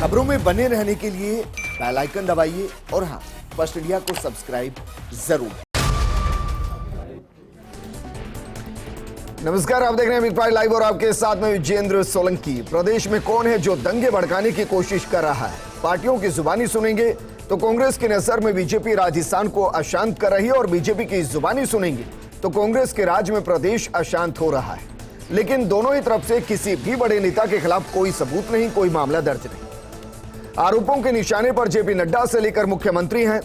खबरों में बने रहने के लिए बेल आइकन दबाइए और हाँ, फर्स्ट इंडिया को सब्सक्राइब जरूर। नमस्कार, आप देख रहे हैं बिग फाइव लाइव और आपके साथ में विजेंद्र सोलंकी। प्रदेश में कौन है जो दंगे भड़काने की कोशिश कर रहा है? पार्टियों की जुबानी सुनेंगे तो कांग्रेस की नजर में बीजेपी राजस्थान को अशांत कर रही है और बीजेपी की जुबानी सुनेंगे तो कांग्रेस के राज में प्रदेश अशांत हो रहा है। लेकिन दोनों ही तरफ से किसी भी बड़े नेता के खिलाफ कोई सबूत नहीं, कोई मामला दर्ज नहीं। आरोपों के निशाने पर जेपी नड्डा से लेकर मुख्यमंत्री हैं।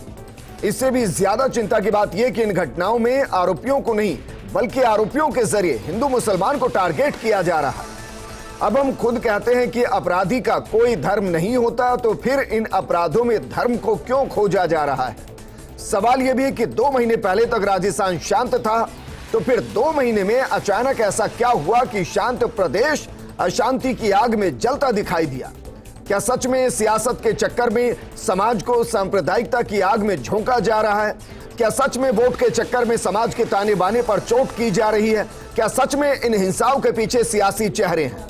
इससे भी ज्यादा चिंता की बात यह कि इन घटनाओं में आरोपियों को नहीं बल्कि आरोपियों के जरिए हिंदू मुसलमान को टारगेट किया जा रहा है। अब हम खुद कहते हैं कि अपराधी का कोई धर्म नहीं होता, तो फिर इन अपराधों में धर्म को क्यों खोजा जा रहा है? सवाल यह भी है कि 2 महीने पहले तक राजस्थान शांत था, तो फिर 2 महीने में अचानक ऐसा क्या हुआ कि शांत प्रदेश अशांति की आग में जलता दिखाई दिया? क्या सच में सियासत के चक्कर में समाज को सांप्रदायिकता की आग में झोंका जा रहा है? क्या सच में वोट के चक्कर में समाज के ताने बाने पर चोट की जा रही है? क्या सच में इन हिंसाओं के पीछे सियासी चेहरे हैं?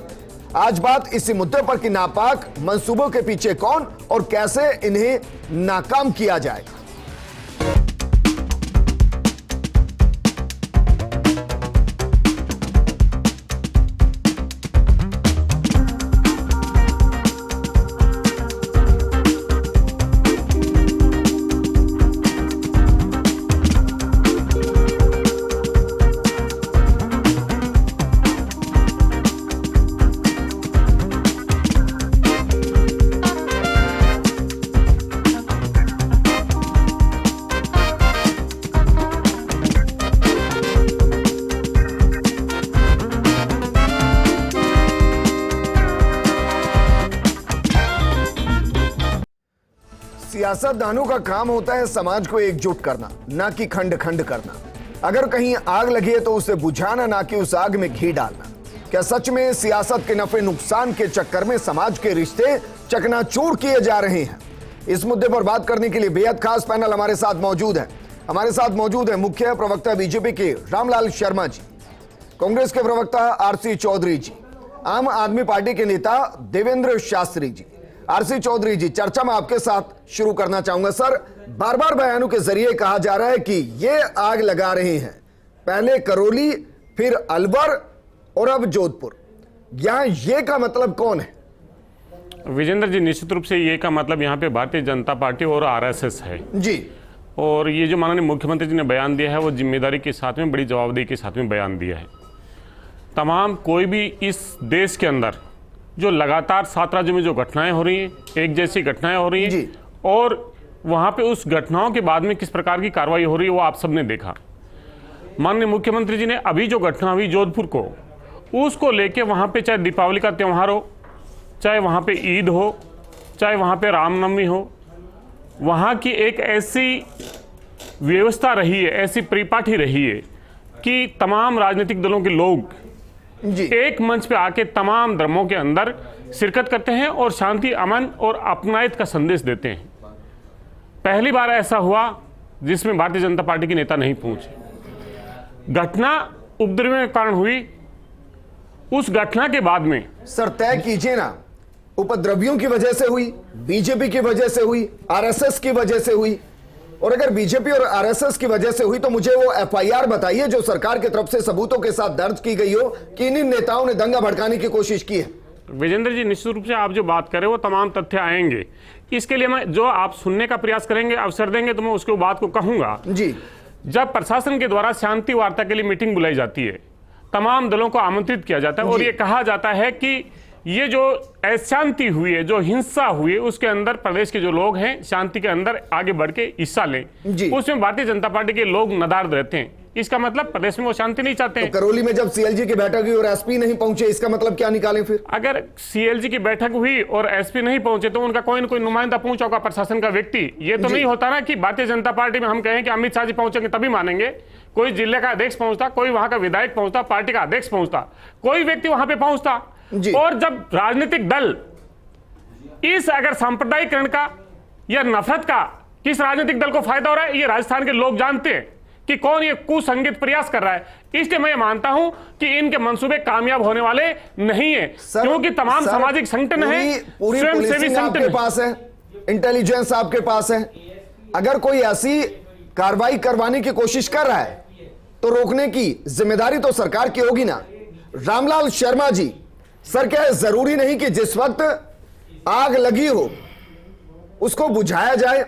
आज बात इसी मुद्दे पर कि नापाक मंसूबों के पीछे कौन और कैसे इन्हें नाकाम किया जाएगा। सियासतदानों का काम होता है समाज को एकजुट करना, ना कि खंड खंड करना। अगर कहीं आग लगी है तो उसे बुझाना, ना कि उस आग में घी डालना। क्या सच में सियासत के नफे नुकसान के चक्कर में समाज के रिश्ते चकनाचूर किए जा रहे हैं? इस मुद्दे पर बात करने के लिए बेहद खास पैनल हमारे साथ मौजूद है। हमारे साथ मौजूद है मुख्य प्रवक्ता बीजेपी के रामलाल शर्मा जी, कांग्रेस के प्रवक्ता आरसी चौधरी जी, आम आदमी पार्टी के नेता देवेंद्र शास्त्री जी। आरसी चौधरी जी, चर्चा में आपके साथ शुरू करना चाहूंगा। सर, बार बार बयानों के जरिए कहा जा रहा है कि ये आग लगा रहे हैं, पहले करौली, फिर अलवर और अब जोधपुर। यहां ये का मतलब कौन है? विजेंद्र जी, निश्चित रूप से ये का मतलब यहाँ पे भारतीय जनता पार्टी और आरएसएस है जी। और ये जो माननीय मुख्यमंत्री जी ने बयान दिया है वो जिम्मेदारी के साथ में, बड़ी जवाबदेही के साथ में बयान दिया है। तमाम कोई भी इस देश के अंदर जो लगातार 7 राज्यों में जो घटनाएं हो रही हैं, एक जैसी घटनाएं हो रही हैं और वहां पे उस घटनाओं के बाद में किस प्रकार की कार्रवाई हो रही है वो आप सबने देखा। माननीय मुख्यमंत्री जी ने अभी जो घटना हुई जोधपुर को, उसको लेके वहां पे चाहे दीपावली का त्यौहार हो, चाहे वहां पे ईद हो, चाहे वहां पे रामनवमी हो, वहां की एक ऐसी व्यवस्था रही है, ऐसी परिपाटी रही है कि तमाम राजनीतिक दलों के लोग एक मंच पे आके तमाम धर्मों के अंदर शिरकत करते हैं और शांति, अमन और अपनायत का संदेश देते हैं। पहली बार ऐसा हुआ जिसमें भारतीय जनता पार्टी के नेता नहीं पहुंचे। घटना उपद्रव के कारण हुई। उस घटना के बाद में सर तय कीजिए ना, उपद्रवियों की वजह से हुई, बीजेपी की वजह से हुई, आरएसएस की वजह से हुई? और अगर बीजेपी और आरएसएस की वजह से हुई तो मुझे वो एफआईआर बताइए जो सरकार की तरफ से सबूतों के साथ दर्ज की गई हो कि इन नेताओं ने दंगा भड़काने की कोशिश की है। विजेंद्र जी, निश्चित रूप से आप जो बात करें वो तमाम तथ्य आएंगे। इसके लिए मैं जो आप सुनने का प्रयास करेंगे, अवसर देंगे तो मैं उसके बात को कहूंगा जी। जब प्रशासन के द्वारा शांति वार्ता के लिए मीटिंग बुलाई जाती है, तमाम दलों को आमंत्रित किया जाता है और ये कहा जाता है कि ये जो अशांति हुई है, जो हिंसा हुई है, उसके अंदर प्रदेश के जो लोग हैं शांति के अंदर आगे बढ़ के हिस्सा लें, उसमें भारतीय जनता पार्टी के लोग नदारद रहते हैं। इसका मतलब प्रदेश में वो शांति नहीं चाहते हैं। तो करौली में जब सीएलजी की बैठक हुई और एसपी नहीं पहुंचे, इसका मतलब क्या निकालें फिर? अगर सीएलजी की बैठक हुई और एसपी नहीं पहुंचे तो उनका कोई न कोई नुमाइंदा पहुंचा होगा, प्रशासन का व्यक्ति। ये तो नहीं होता ना कि भारतीय जनता पार्टी में हम कहें कि अमित शाह जी पहुंचेंगे तभी मानेंगे। कोई जिले का अध्यक्ष पहुंचता, कोई वहां का विधायक पहुंचता, पार्टी का अध्यक्ष पहुंचता, कोई व्यक्ति वहां पे पहुंचता। और जब राजनीतिक दल इस अगर सांप्रदायिकरण का या नफरत का किस राजनीतिक दल को फायदा हो रहा है, ये राजस्थान के लोग जानते हैं। कि कौन ये कुसंगत प्रयास कर रहा है। इसलिए मैं ये मानता हूं कि इनके मंसूबे कामयाब होने वाले नहीं है, क्योंकि तमाम सामाजिक संगठन है, स्वयंसेवी आपके संगठन पास है, इंटेलिजेंस आपके पास है। अगर कोई ऐसी कार्रवाई करवाने की कोशिश कर रहा है तो रोकने की जिम्मेदारी तो सरकार की होगी ना। रामलाल शर्मा जी, सर क्या जरूरी नहीं कि जिस वक्त आग लगी हो उसको बुझाया जाए?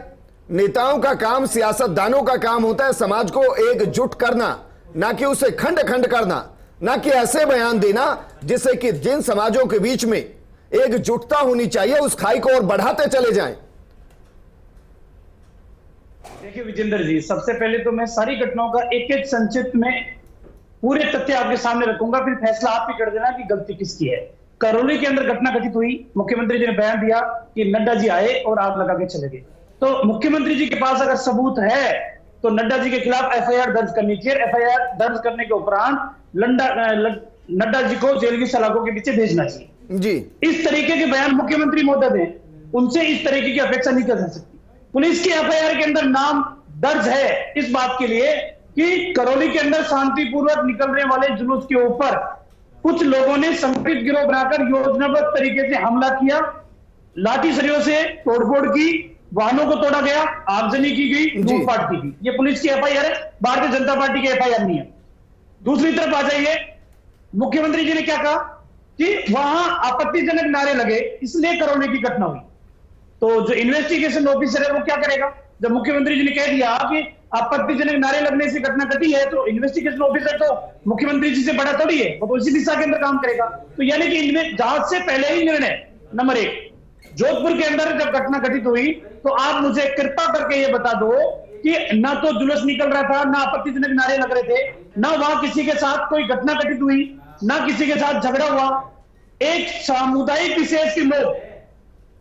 नेताओं का काम, सियासतदानों का काम होता है समाज को एकजुट करना, ना कि उसे खंड खंड करना, ना कि ऐसे बयान देना जिससे कि जिन समाजों के बीच में एकजुटता होनी चाहिए उस खाई को और बढ़ाते चले जाएं। देखिए विजेंद्र जी, सबसे पहले तो मैं सारी घटनाओं का एक एक संक्षिप्त में पूरे तथ्य आपके सामने रखूंगा, फिर फैसला आप ही कर देना कि गलती किसकी है। करौली के अंदर घटना घटित हुई, मुख्यमंत्री जी ने बयान दिया कि नड्डा जी आए और आग लगा के चले गए। तो मुख्यमंत्री जी के पास अगर सबूत है तो नड्डा जी के खिलाफ एफआईआर दर्ज करनी चाहिए। एफआईआर दर्ज करने के उपरांत नड्डा जी को जेल की सलाखों के पीछे भेजना चाहिए जी। इस तरीके के बयान मुख्यमंत्री महोदय दें, उनसे इस तरीके की अपेक्षा नहीं कर सकती। पुलिस की एफआईआर के अंदर नाम दर्ज है इस बात के लिए कि करौली के अंदर शांतिपूर्वक निकलने वाले जुलूस के ऊपर कुछ लोगों ने संगठित गिरोह बनाकर योजनाबद्ध तरीके से हमला किया, लाठी सरियों से तोड़फोड़ की, वाहनों को तोड़ा गया, आगजनी की गई, लूटपाट की गई। ये पुलिस की एफआईआर है, भारतीय जनता पार्टी की एफआईआर नहीं है। दूसरी तरफ आ जाइए, मुख्यमंत्री जी ने क्या कहा कि वहां आपत्तिजनक नारे लगे इसलिए करौली की घटना हुई। तो जो इन्वेस्टिगेशन ऑफिसर है वो क्या करेगा? जब मुख्यमंत्री जी ने कह दिया कि आपत्तिजनक नारे लगने से घटना घटी है, तो इन्वेस्टिगेशन ऑफिसर तो मुख्यमंत्री जी से बड़ा थोड़ी है, वो तो इसी दिशा के अंदर काम करेगा। तो यानी कि इनमें जांच से पहले ही निर्णय। नंबर एक, जोधपुर के अंदर जब घटना घटित हुई तो आप मुझे कृपा करके ये बता दो कि ना तो जुलूस निकल रहा था, ना आपत्तिजनक नारे लग रहे थे, ना वहां किसी के साथ कोई घटना घटित हुई, ना किसी के साथ झगड़ा हुआ। एक सामुदायिक विशेष के लोग,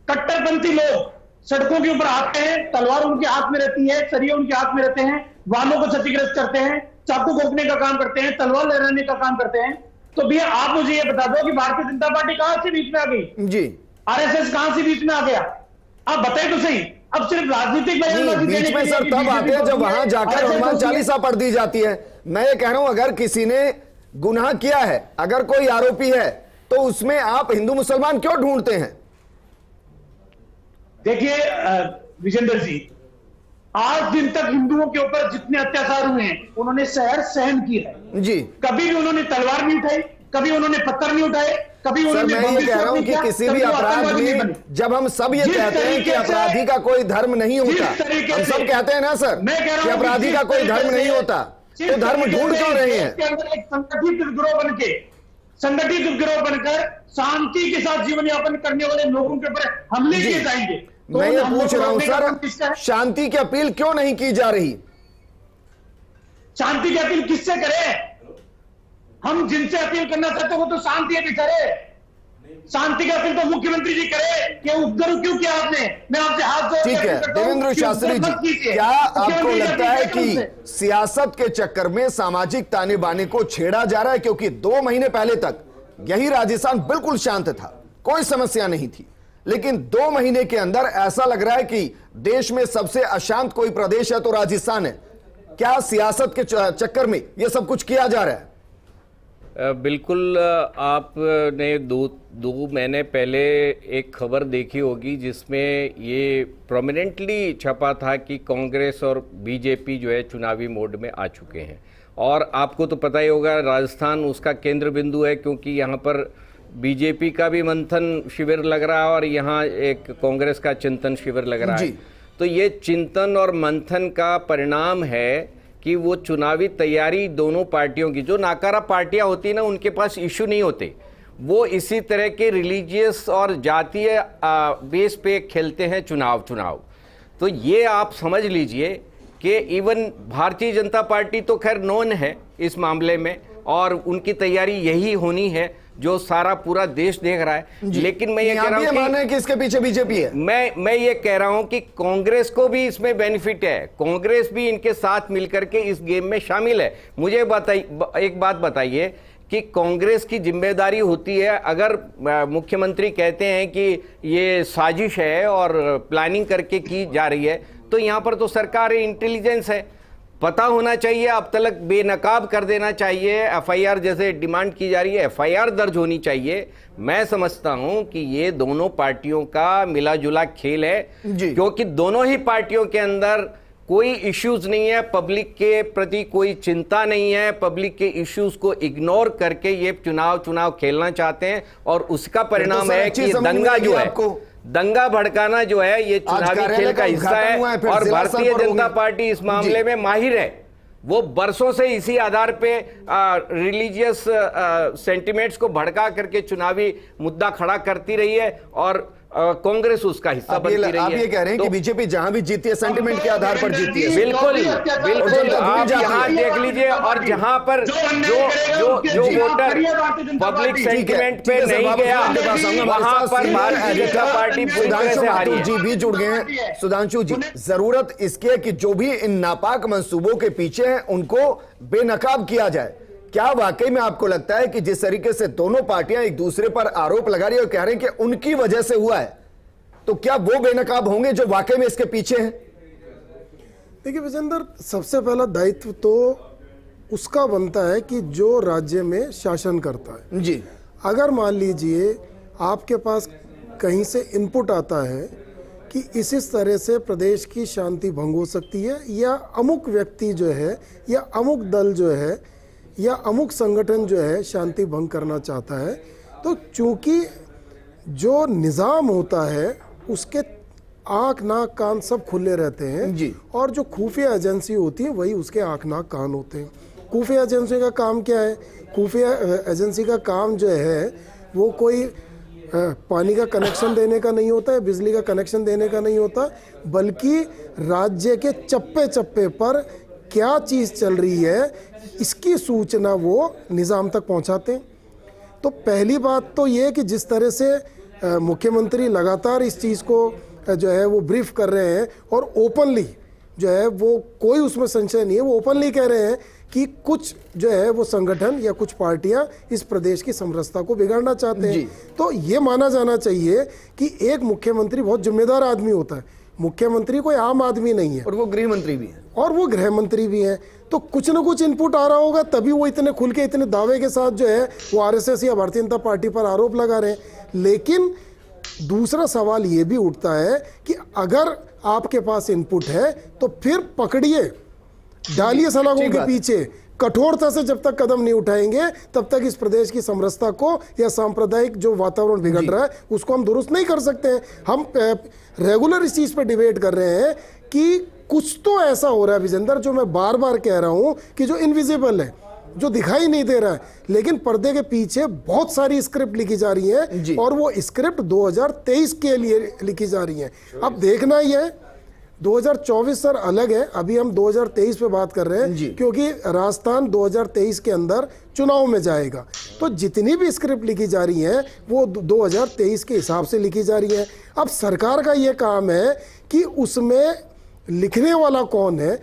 कट्टरपंथी लोग सड़कों के ऊपर आते हैं, तलवार उनके हाथ में रहती है, सरिये उनके हाथ में रहते हैं, वाहनों को क्षतिग्रस्त करते हैं, चाकू घोंपने का काम करते हैं, तलवार लहराने का काम करते हैं। तो भैया आप मुझे ये बता दो कि भारतीय जनता पार्टी कहां से बीच में आ गई जी? आरएसएस कहां से बीच में आ गया? आप बताएं तो सही। अब सिर्फ राजनीतिक बीच में सर तब आते हैं जब वहां जाकर हनुमान चालीसा पढ़ दी जाती है। मैं ये कह रहा हूं अगर किसी ने गुनाह किया है, अगर कोई आरोपी है, तो उसमें आप हिंदू मुसलमान क्यों ढूंढते हैं? देखिए विजेंद्र जी, आज दिन तक हिंदुओं के ऊपर जितने अत्याचार हुए हैं उन्होंने सहन किया है जी। कभी भी उन्होंने तलवार नहीं उठाई, कभी उन्होंने पत्थर नहीं उठाए, कभी उन्होंने मैं ये कह रहा हूं कि किसी भी अपराध में जब हम सब ये कहते हैं कि अपराधी का कोई धर्म नहीं होता, हम सब कहते हैं ना सर कि अपराधी का कोई धर्म नहीं होता, तो धर्म ढूंढ क्यों रहे हैं? संगठित गिरोह बनकर शांति के साथ जीवन यापन करने वाले लोगों के ऊपर हमले किए जाएंगे। तो मैं ये पूछ रहा हूं सर, शांति की अपील क्यों नहीं की जा रही? शांति की अपील किससे करें? हम जिनसे अपील करना चाहते हैं वो तो शांति है बेचारे। शांति की अपील तो मुख्यमंत्री जी करे कि उपद्रव क्यों किया आपने? मैं आपसे हाथ जोड़ ठीक है देवेंद्र शास्त्री जी, क्या आपको लगता है कि सियासत के चक्कर में सामाजिक ताने बाने को छेड़ा जा रहा है? क्योंकि 2 महीने पहले तक यही राजस्थान बिल्कुल शांत था, कोई समस्या नहीं थी, लेकिन 2 महीने के अंदर ऐसा लग रहा है कि देश में सबसे अशांत कोई प्रदेश है तो राजस्थान है। क्या सियासत के चक्कर में यह सब कुछ किया जा रहा है? बिल्कुल। आपने दो महीने पहले एक खबर देखी होगी जिसमें ये प्रोमिनेंटली छपा था कि कांग्रेस और बीजेपी जो है चुनावी मोड में आ चुके हैं। और आपको तो पता ही होगा राजस्थान उसका केंद्र बिंदु है, क्योंकि यहाँ पर बीजेपी का भी मंथन शिविर लग रहा है और यहाँ एक कांग्रेस का चिंतन शिविर लग रहा है। तो ये चिंतन और मंथन का परिणाम है कि वो चुनावी तैयारी दोनों पार्टियों की, जो नाकारा पार्टियां होती ना उनके पास इशू नहीं होते, वो इसी तरह के रिलीजियस और जातीय बेस पे खेलते हैं चुनाव। तो ये आप समझ लीजिए कि इवन भारतीय जनता पार्टी तो खैर नोन है इस मामले में और उनकी तैयारी यही होनी है जो सारा पूरा देश देख रहा है। लेकिन मैं ये कह रहा हूं कि इसके पीछे बीजेपी है। मैं ये कह रहा हूं कि कांग्रेस को भी इसमें बेनिफिट है, कांग्रेस भी इनके साथ मिलकर के इस गेम में शामिल है। मुझे एक बात बताइए कि कांग्रेस की जिम्मेदारी होती है, अगर मुख्यमंत्री कहते हैं कि ये साजिश है और प्लानिंग करके की जा रही है, तो यहाँ पर तो सरकार इंटेलिजेंस है, पता होना चाहिए, अब तक बेनकाब कर देना चाहिए। एफआईआर जैसे डिमांड की जा रही है, एफआईआर दर्ज होनी चाहिए। मैं समझता हूं कि ये दोनों पार्टियों का मिला जुला खेल है, क्योंकि दोनों ही पार्टियों के अंदर कोई इश्यूज नहीं है, पब्लिक के प्रति कोई चिंता नहीं है, पब्लिक के इश्यूज को इग्नोर करके ये चुनाव खेलना चाहते हैं, और उसका परिणाम है कि दंगा जो है, दंगा भड़काना जो है, ये चुनावी खेल का हिस्सा है। और भारतीय जनता पार्टी इस मामले में माहिर है। वो बरसों से इसी आधार पे रिलीजियस सेंटिमेंट्स को भड़का करके चुनावी मुद्दा खड़ा करती रही है, और कांग्रेस उसका हिस्सा बनती रही है। आप ये कह रहे हैं कि बीजेपी जहां भी जीती है सेंटिमेंट के आधार पर जीती है। बिल्कुल बिल्कुल, आप यहाँ देख लीजिए, और जहां पर जो वोटर पब्लिक सेंटिमेंट पे नहीं गया, वहां पर भारतीय जनता पार्टी पूरी तरह से हारी है। जी भी जुड़ गए हैं। सुधांशु जी, जरूरत इसकी है कि जो भी इन नापाक मंसूबों के पीछे हैं उनको बेनकाब किया जाए। क्या वाकई में आपको लगता है कि जिस तरीके से दोनों पार्टियां एक दूसरे पर आरोप लगा रही है और कह रहे हैं कि उनकी वजह से हुआ है, तो क्या वो बेनकाब होंगे जो वाकई में इसके पीछे हैं? देखिए विजेंद्र, सबसे पहला दायित्व तो उसका बनता है कि जो राज्य में शासन करता है जी, अगर मान लीजिए आपके पास कहीं से इनपुट आता है कि इस तरह से प्रदेश की शांति भंग हो सकती है, या अमुक व्यक्ति जो है, या अमुक दल जो है, या अमुक संगठन जो है शांति भंग करना चाहता है, तो चूंकि जो निज़ाम होता है उसके आँख नाक कान सब खुले रहते हैं जी, और जो खुफिया एजेंसी होती है वही उसके आँख नाक कान होते हैं। खुफिया एजेंसी का काम क्या है? खुफिया एजेंसी का काम जो है वो कोई पानी का कनेक्शन देने का नहीं होता है, बिजली का कनेक्शन देने का नहीं होता, बल्कि राज्य के चप्पे चप्पे पर क्या चीज़ चल रही है इसकी सूचना वो निज़ाम तक पहुंचाते हैं। तो पहली बात तो ये कि जिस तरह से मुख्यमंत्री लगातार इस चीज़ को जो है वो ब्रीफ कर रहे हैं, और ओपनली जो है वो कोई उसमें संशय नहीं है, वो ओपनली कह रहे हैं कि कुछ जो है वो संगठन या कुछ पार्टियां इस प्रदेश की समरसता को बिगाड़ना चाहते हैं। तो ये माना जाना चाहिए कि एक मुख्यमंत्री बहुत जिम्मेदार आदमी होता है। मुख्यमंत्री कोई आम आदमी नहीं है, और वो गृह मंत्री भी है, और वो गृह मंत्री भी हैं। तो कुछ ना कुछ इनपुट आ रहा होगा, तभी वो इतने खुल के इतने दावे के साथ जो है वो आरएसएस या भारतीय जनता पार्टी पर आरोप लगा रहे हैं। लेकिन दूसरा सवाल ये भी उठता है कि अगर आपके पास इनपुट है तो फिर पकड़िए, डालिए सलाखों के पीछे, कठोरता से जब तक कदम नहीं उठाएंगे तब तक इस प्रदेश की समरसता को या सांप्रदायिक जो वातावरण बिगड़ रहा है उसको हम दुरुस्त नहीं कर सकते हैं। हम रेगुलर इस चीज़ पर डिबेट कर रहे हैं कि कुछ तो ऐसा हो रहा है विजेंद्र, जो मैं बार बार कह रहा हूं कि जो इनविजिबल है, जो दिखाई नहीं दे रहा है, लेकिन पर्दे के पीछे बहुत सारी स्क्रिप्ट लिखी जा रही है, और वो स्क्रिप्ट 2023 के लिए लिखी जा रही है। अब देखना ही है, 2024 सर अलग है, अभी हम 2023 पे बात कर रहे हैं, क्योंकि राजस्थान 2023 के अंदर चुनाव में जाएगा। तो जितनी भी स्क्रिप्ट लिखी जा रही है वो 2023 के हिसाब से लिखी जा रही है। अब सरकार का ये काम है कि उसमें लिखने वाला कौन है,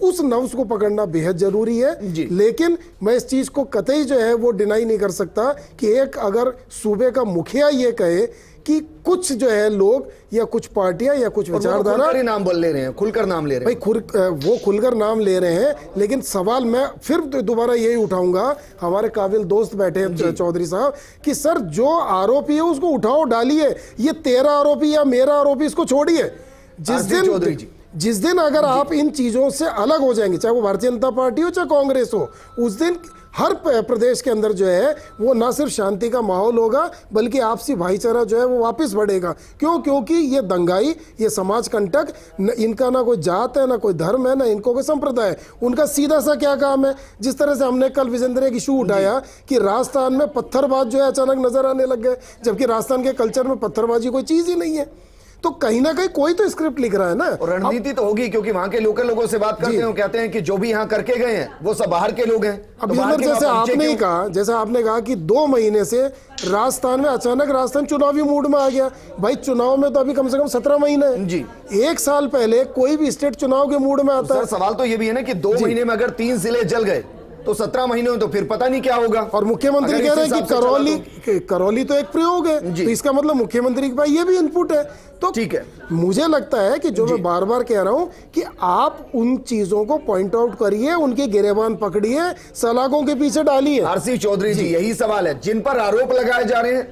उस नफ्स को पकड़ना बेहद जरूरी है। लेकिन मैं इस चीज को कतई जो है वो डिनाई नहीं कर सकता कि एक अगर सूबे का मुखिया ये कहे कि कुछ जो है लोग या कुछ पार्टियां या कुछ विचारधारा नाम बोल ले रहे हैं, खुलकर नाम ले रहे हैं, वो खुलकर नाम ले रहे हैं। लेकिन सवाल मैं फिर दोबारा यही उठाऊंगा, हमारे काबिल दोस्त बैठे हैं चौधरी साहब, कि सर जो आरोपी है उसको उठाओ, डालिए। ये तेरा आरोपी या मेरा आरोपी, इसको छोड़िए। जिस दिन अगर आप इन चीजों से अलग हो जाएंगे, चाहे वो भारतीय जनता पार्टी हो चाहे कांग्रेस हो, उस दिन हर प्रदेश के अंदर जो है वो ना सिर्फ शांति का माहौल होगा बल्कि आपसी भाईचारा जो है वो वापस बढ़ेगा। क्यों? क्योंकि ये दंगाई, ये समाज कंटक, इनका ना कोई जात है, ना कोई धर्म है, ना इनको कोई संप्रदाय है। उनका सीधा सा क्या काम है, जिस तरह से हमने कल विजेंद्र एक इशू उठाया कि राजस्थान में पत्थरबाज जो है अचानक नजर आने लग गए, जबकि राजस्थान के कल्चर में पत्थरबाजी कोई चीज ही नहीं है। तो कहीं ना कहीं कोई तो स्क्रिप्ट लिख रहा है ना, और रणनीति तो होगी, क्योंकि वहां के लोकल लोगों से बात करते हैं, कहते हैं कि जो भी यहाँ करके गए हैं वो सब बाहर के लोग हैं। अब जैसे आपने कहा कि 2 महीने से राजस्थान में अचानक राजस्थान चुनावी मूड में आ गया। भाई चुनाव में तो अभी कम से कम 17 महीने हैं जी। 1 साल पहले कोई भी स्टेट चुनाव के मूड में आता है। सवाल तो ये भी है ना कि 2 महीने में अगर 3 जिले जल गए तो 17 महीने में तो फिर पता नहीं क्या होगा। और मुख्यमंत्री अगर कह रहे इस हैं हिसाब कि करौली तो एक प्रयोग है, जी। तो इसका मतलब मुख्यमंत्री के पास ये भी इनपुट है। तो ठीक है। मुझे लगता है कि जो मैं बार बार कह रहा हूं कि आप उन चीजों को पॉइंट आउट करिए, उनके गिरेबान पकड़िए, सलाखों के पीछे डालिए। आरसी चौधरी जी, यही सवाल है, जिन पर आरोप लगाए जा रहे हैं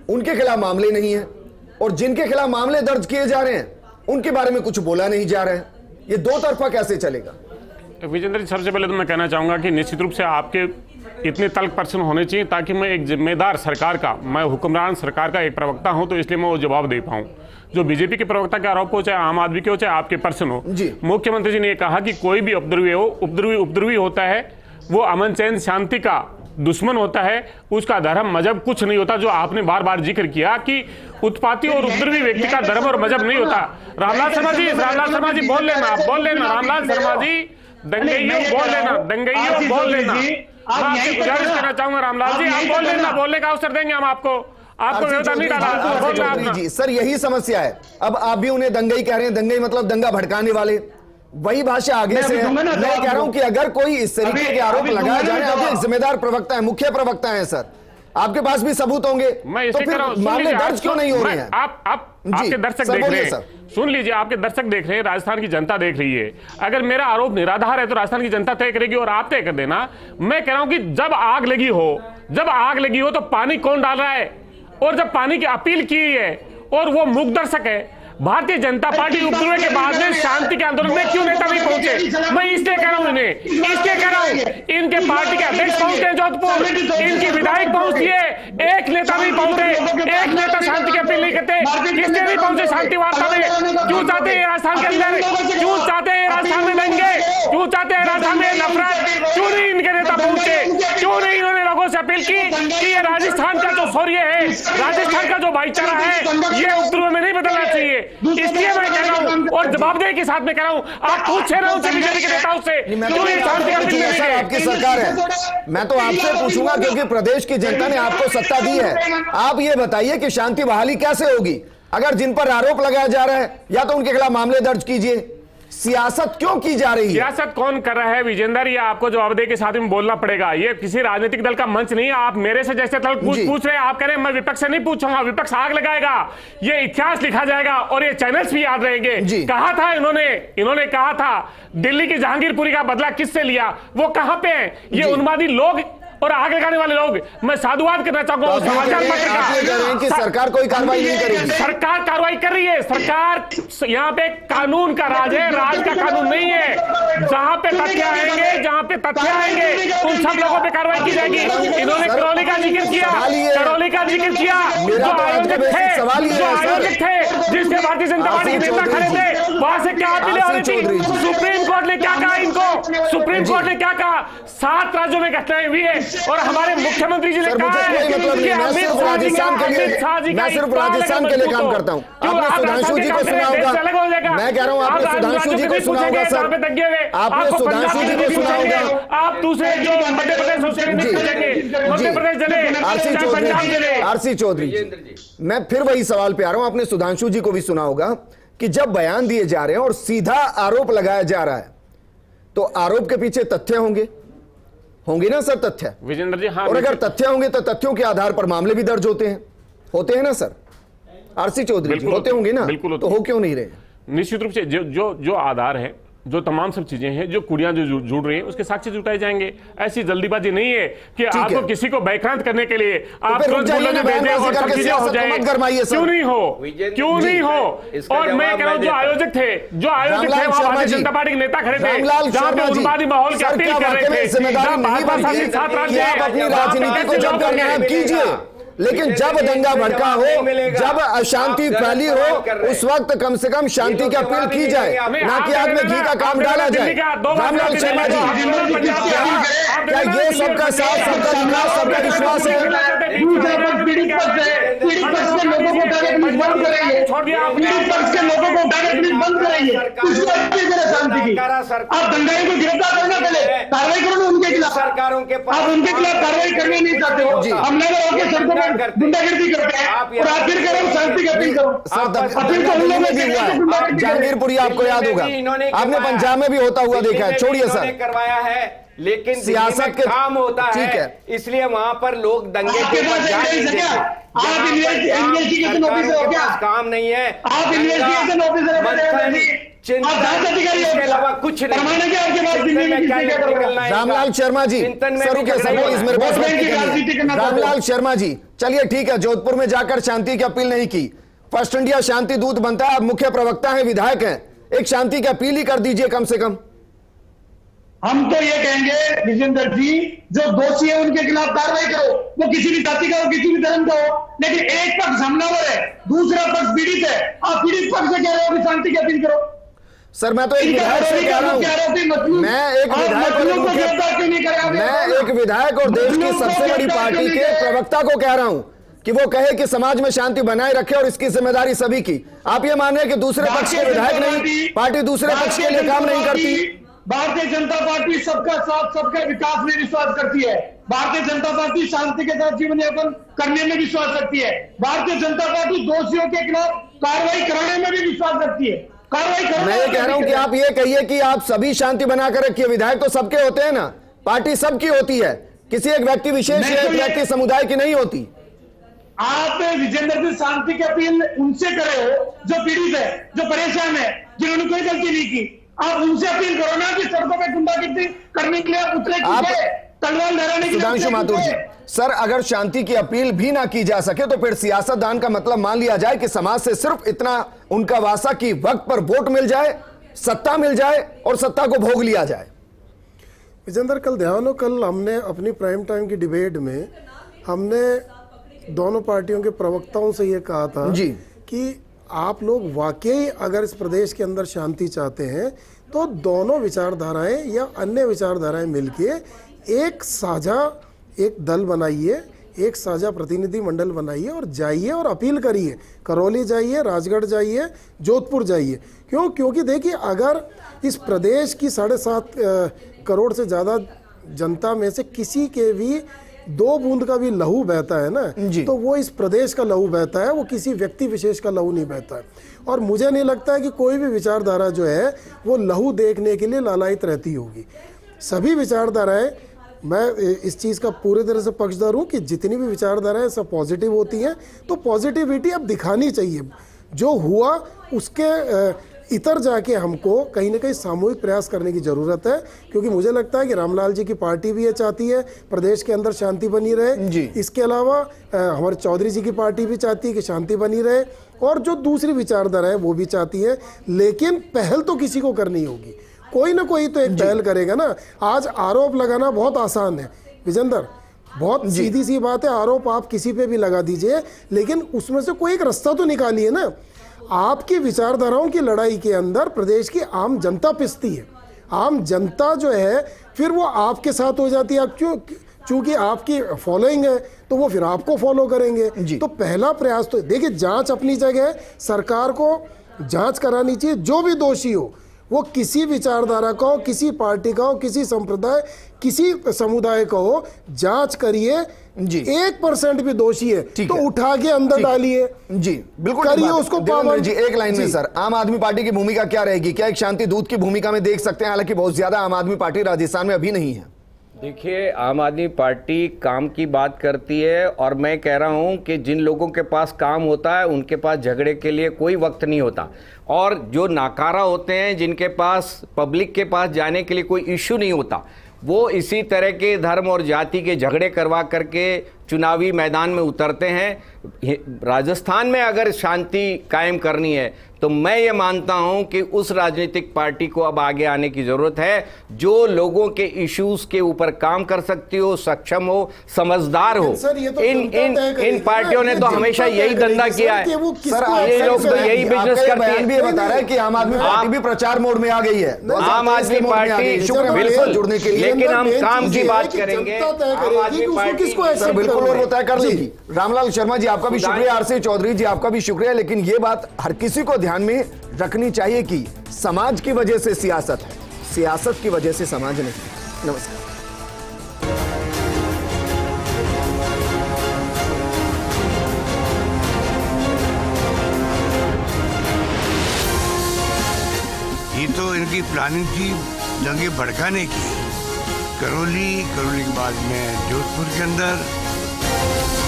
उनके खिलाफ मामले नहीं है, और जिनके खिलाफ मामले दर्ज किए जा रहे हैं उनके बारे में कुछ बोला नहीं जा रहा है। ये दो तरफा कैसे चलेगा? विजेंद्र जी, सबसे पहले तो मैं कहना चाहूंगा कि निश्चित रूप से आपके इतने तल्ख पर्सन होने चाहिए ताकि मैं एक जिम्मेदार सरकार का, मैं हुक्मरान सरकार का एक प्रवक्ता हूं, तो इसलिए मैं वो जवाब दे पाऊं। जो बीजेपी के प्रवक्ता के आरोप हो, चाहे आम आदमी के हो, चाहे आपके पर्सन हो, जी। मुख्यमंत्री जी ने कहा कि कोई भी उपद्रवी हो, उपद्रवी होता है, वो अमन चैन शांति का दुश्मन होता है, उसका धर्म मजहब कुछ नहीं होता। जो आपने बार बार जिक्र किया कि उत्पाती और उपद्रवी व्यक्ति का धर्म और मजहब नहीं होता। रामलाल शर्मा जी बोल लेना, रामलाल शर्मा जी, दंगइयों बोल लेना, बोल लेना। मैं आपसे गुजारिश करना चाहूंगा रामलाल जी, आप बोल लेना, बोलने का अवसर देंगे हम आपको व्यवस्था नहीं डाला। जी सर, यही समस्या है। अब आप भी उन्हें दंगई कह रहे हैं, दंगई मतलब दंगा भड़काने वाले, वही भाषा आगे से है। मैं कह रहा हूं कि अगर कोई इस तरीके के आरोप लगाए जा रहे हैं, आप एक जिम्मेदार प्रवक्ता है, मुख्य प्रवक्ता है सर, आपके पास भी सबूत होंगे, तो फिर मामले दर्ज क्यों नहीं हो रहे हैं? आपके दर्शक देख रहे हैं, सुन लीजिए, आपके दर्शक देख रहे हैं, राजस्थान की जनता देख रही है। अगर मेरा आरोप निराधार है तो राजस्थान की जनता तय करेगी और आप तय कर देना। मैं कह रहा हूं कि जब आग लगी हो तो पानी कौन डाल रहा है, और जब पानी की अपील की है और वो मूक दर्शक है, भारतीय जनता पार्टी उपद्रव के बाद में शांति के आंदोलन में क्यों नेता नहीं पहुंचे? मैं इसलिए कह रहा हूं इसलिए कह रहा हूं, इनके पार्टी के अध्यक्ष पहुंचे हैं जोधपुर, इनकी विधायक पहुंचती है, एक नेता नहीं पहुंचे, एक नेता शांति की अपील नहीं करते, किसने नहीं पहुंचे शांति वार्ता में? क्यों चाहते हैं राजस्थान के अंदर, क्यों चाहते हैं राजस्थान में दंगे, क्यों चाहते हैं राजस्थान में नफरत? क्यों नहीं इनके नेता पहुंचे? क्यों नहीं इन्होंने लोगों से अपील की कि ये राजस्थान का जो शौर्य है, राजस्थान का जो भाईचारा है, ये उपद्रव में नहीं बदलना चाहिए। इसलिए मैं कह रहा हूं और जवाबदेही के साथ में कह रहा हूं, आप पूछे ना उनसे, बीजेपी के नेताओं से, सर आपकी सरकार है, मैं तो आपसे पूछूंगा क्योंकि प्रदेश की जनता ने आपको सत्ता दी है। आप ये बताइए कि शांति बहाली कैसे होगी अगर जिन पर आरोप लगाया जा रहा है या तो उनके खिलाफ मामले दर्ज कीजिए। सियासत क्यों की जा रही है? सियासत कौन कर रहा है विजेंद्र, ये आपको जवाबदेही के साथ में बोलना पड़ेगा। ये किसी राजनीतिक दल का मंच नहीं है। आप मेरे से जैसे पूछ रहे हैं, आप कह रहे हैं मैं विपक्ष से नहीं पूछूंगा, विपक्ष आग लगाएगा, ये इतिहास लिखा जाएगा और ये चैनल्स भी याद रहेंगे। कहा था इन्होंने कहा था दिल्ली की जहांगीरपुरी का बदला किससे लिया, वो कहां पे है? ये उन्मादी लोग और आग लगाने वाले लोग। मैं साधुवाद करना चाहूंगा समाचार पत्र का, कि सरकार कोई कार्रवाई नहीं करेगी। सरकार कार्रवाई कर रही है। सरकार यहाँ पे कानून का राज है, राज का कानून नहीं है। जहां पे तथ्य आएंगे उन सब लोगों पे कार्रवाई की जाएगी। इन्होंने करौली का जिक्र किया, जो आयोजक थे जिससे भारतीय जनता पार्टी के नेता खड़े थे, वहां से क्या अपील हो रही थी? सुप्रीम कोर्ट ने क्या कहा इनको? सुप्रीम कोर्ट ने क्या कहा? 7 राज्यों में घटनाएं हुई है और हमारे मुख्यमंत्री जी ने कहा है कि मैं सिर्फ राजस्थान के लिए काम करता हूं। आपने सुधांशु जी को सुना होगा, मैं कह रहा हूं आपने सुधांशु जी को सुना होगा सर, आपने सुधांशु जी को सुना होगा। आप दूसरे जो मध्य प्रदेश आरसी चौधरी, मैं फिर वही सवाल पे आ रहा हूं। आपने सुधांशु जी को भी सुना होगा कि जब बयान दिए जा रहे हैं और सीधा आरोप लगाया जा रहा है तो आरोप के पीछे तथ्य होंगे ना सर, तथ्य विजेंद्र जी। हाँ, और अगर तथ्य होंगे तो तथ्यों के आधार पर मामले भी दर्ज होते हैं ना सर? आरसी चौधरी जी, होते होंगे ना? बिल्कुल। तो हो क्यों नहीं रहे? निश्चित रूप से जो आधार है, जो तमाम सब चीजें हैं, जो कुड़ियां जो जुड़ रही हैं, उसके साक्ष्य जुटाए जाएंगे। ऐसी जल्दीबाजी नहीं है कि आपको किसी को बैक्रांत करने के लिए आप तुरंत बोलने भेजें और सब चीजें हो जाए। क्यों नहीं हो? और मैं कह रहा हूं जो आयोजक थे वहां भारतीय जनता पार्टी के नेता खड़े थे, जहां पे उन्मादी माहौल की अपील कर रहे थे। आप अपनी राजनीति को जब करना है कीजिए, लेकिन जब दंगा भड़का हो, जब अशांति फैली हो, उस वक्त कम से कम शांति की अपील की जाए, ना कि आग में घी का काम डाला जाए। रामलाल शर्मा जी, क्या ये सबका साथ, सबका विकास, सबका विश्वास है? पीड़ित पक्ष के लोगों को डायरेक्टली बंद करेंगे, पीड़ित पक्ष के लोगों को डायरेक्टली बंद करेंगे, उसको अपील करें शांति की। आप दंगाई को गिरफ्तार करना, पहले कार्रवाई करो उनके खिलाफ। सरकारों के आप उनके खिलाफ कार्रवाई करने नहीं चाहते हो, हमले में होकर सड़कों गुंडागिर्दी करते हैं और आप फिर करो शांति की अपील करो। अपील तो उन लोगों में भी हुआ है। जहांगीरपुरी आपको याद होगा, आपने पंजाब में भी होता हुआ देखा है। छोड़िए सर, करवाया है लेकिन दिल्ली सियासत में के काम होता ठीक है, है। इसलिए वहां पर लोग दंगे आपके के ऊपर पास ध्यान नहीं एविडेंस है देते। क्या? आप जहां पर इन्वेस्टिगेशन काम ऑफिसर हो सरकारों के क्या? पास काम नहीं है, आप इन्वेस्टिगेशन ऑफिसर है, मंथन, आप चिंतन, जांच अधिकारी हो इसके क्या? अलावा कुछ नहीं। प्रमाण है क्या आपके पास? चिंतन दिल्ली में में क्या किसने क्या निकलना करा? है? रामलाल शर्मा जी, चिंतन में सर भी रुकिए, झगड़ा ही सर, होना इस मेरे है। पास वोट वक्त बैंक की की कमी है। राजनीति करना चाहते हो। रामलाल शर्मा जी, चलिए ठीक है, जोधपुर में जाकर शांति की अपील नहीं की, फर्स्ट इंडिया शांति दूत बनता है, आप मुख्य प्रवक्ता हैं, विधायक हैं, एक शांति की अपील ही कर दीजिए कम से कम। हम तो ये कहेंगे विजेंद्र जी, जो दोषी है उनके खिलाफ कार्रवाई करो, वो किसी भी जाति का हो, किसी भी धर्म का हो, लेकिन एक पक्ष हमलावर है, दूसरा पक्ष पीड़ित है, आप पीड़ित पक्ष से कह रहे हो कि शांति की अपील करो। सर मैं तो एक विधायक से कह रहा हूं, मैं एक विधायक और देश की सबसे बड़ी पार्टी के प्रवक्ता को कह रहा हूं कि वो कहे कि समाज में शांति बनाए रखे और इसकी जिम्मेदारी सभी की। आप ये मान रहे हैं कि दूसरे पक्ष के विधायक नहीं, पार्टी दूसरे पक्ष के लिए काम नहीं करती? भारतीय जनता पार्टी सबका साथ, सबके विकास में विश्वास करती है। भारतीय जनता पार्टी शांति के साथ जीवन यापन करने में विश्वास रखती है। भारतीय जनता पार्टी दोषियों के खिलाफ कार्रवाई कराने में भी विश्वास रखती है। कार्रवाई करने मैं ये कह रहा हूं कि आप ये कहिए कि आप सभी शांति बनाकर रखिए। विधायक तो सबके होते हैं ना, पार्टी सबकी होती है, किसी एक व्यक्ति विशेष या एक व्यक्ति समुदाय की नहीं होती। आप विजेंद्र जी शांति की अपील उनसे करे हो जो पीड़ित है, जो परेशान है, जिन्होंने कोई गलती नहीं की। आप उनसे अपील करो ना कि सड़कों पे गुंडागर्दी करने के लिए आप उतरे, तलवार लहराने के लिए। सुधांशु माथुर जी, सर अगर शांति की अपील भी ना की जा सके तो फिर सियासतदान का मतलब मान लिया जाए कि समाज से सिर्फ इतना उनका वासा कि वक्त पर वोट मिल जाए, सत्ता मिल जाए और सत्ता को भोग लिया जाए। विजेंद्र, कल ध्यान हो, कल हमने अपनी प्राइम टाइम की डिबेट में हमने दोनों पार्टियों के प्रवक्ताओं से ये कहा था जी कि आप लोग वाकई अगर इस प्रदेश के अंदर शांति चाहते हैं तो दोनों विचारधाराएं या अन्य विचारधाराएं मिलके एक साझा एक दल बनाइए, एक साझा प्रतिनिधि मंडल बनाइए और जाइए और अपील करिए। करौली जाइए, राजगढ़ जाइए, जोधपुर जाइए। क्योंकि देखिए, अगर इस प्रदेश की 7.5 करोड़ से ज़्यादा जनता में से किसी के भी 2 बूंद का भी लहू बहता है ना, तो वो इस प्रदेश का लहू बहता है, वो किसी व्यक्ति विशेष का लहू नहीं बहता है। और मुझे नहीं लगता है कि कोई भी विचारधारा जो है वो लहू देखने के लिए लालायित रहती होगी। सभी विचारधाराएं, मैं इस चीज़ का पूरी तरह से पक्षधर हूँ कि जितनी भी विचारधाराएं सब पॉजिटिव होती हैं, तो पॉजिटिविटी अब दिखानी चाहिए। जो हुआ उसके इतर जाके हमको कहीं ना कहीं सामूहिक प्रयास करने की ज़रूरत है, क्योंकि मुझे लगता है कि रामलाल जी की पार्टी भी ये चाहती है प्रदेश के अंदर शांति बनी रहे। इसके अलावा हमारे चौधरी जी की पार्टी भी चाहती है कि शांति बनी रहे, और जो दूसरी विचारधारा है वो भी चाहती है। लेकिन पहल तो किसी को करनी होगी, कोई ना कोई तो एक पहल करेगा ना। आज आरोप लगाना बहुत आसान है विजेंद्र, बहुत सीधी सी बात है, आरोप आप किसी पे भी लगा दीजिए, लेकिन उसमें से कोई एक रास्ता तो निकालिए ना। आपकी विचारधाराओं की लड़ाई के अंदर प्रदेश की आम जनता पिसती है। आम जनता जो है फिर वो आपके साथ हो जाती है। आप चूंकि आपकी फॉलोइंग है तो वो फिर आपको फॉलो करेंगे। तो पहला प्रयास तो देखिए, जांच अपनी जगह है, सरकार को जांच करानी चाहिए। जो भी दोषी हो, वो किसी विचारधारा का हो, किसी पार्टी का हो, किसी संप्रदाय, किसी समुदाय का हो, जांच करिए। जी 1% भी दोषी है तो उठा के अंदर डालिए। जी बिल्कुल करिए उसको पावन। जी एक लाइन में सर, आम आदमी पार्टी की भूमिका क्या रहेगी? क्या एक शांति दूत की भूमिका में देख सकते हैं? हालांकि बहुत ज्यादा आम आदमी पार्टी राजस्थान में अभी नहीं है। देखिए, आम आदमी पार्टी काम की बात करती है, और मैं कह रहा हूं कि जिन लोगों के पास काम होता है उनके पास झगड़े के लिए कोई वक्त नहीं होता, और जो नाकारा होते हैं, जिनके पास पब्लिक के पास जाने के लिए कोई इश्यू नहीं होता, वो इसी तरह के धर्म और जाति के झगड़े करवा करके चुनावी मैदान में उतरते हैं। राजस्थान में अगर शांति कायम करनी है तो मैं ये मानता हूं कि उस राजनीतिक पार्टी को अब आगे आने की जरूरत है जो लोगों के इश्यूज के ऊपर काम कर सकती हो, सक्षम हो, समझदार हो। इन पार्टियों ने तो हमेशा यही धंधा किया है। ये लोग तो यही बिजनेस करते हैं। भी बता रहा है कि आम आदमी पार्टी भी प्रचार मोड में आ गई है। आम आदमी पार्टी बिल्कुल जुड़ने के लिए, लेकिन हम काम की बात करेंगे। आम आदमी पार्टी बिल्कुल वो तय कर लेगी। रामलाल शर्मा जी आपका भी शुक्रिया, आरसी चौधरी जी आपका भी शुक्रिया। लेकिन ये बात हर किसी को ध्यान में रखनी चाहिए कि समाज की वजह से सियासत है, सियासत की वजह से समाज नहीं। नमस्कार। ये तो इनकी प्लानिंग थी दंगे भड़काने की, करौली के बाद में जोधपुर के अंदर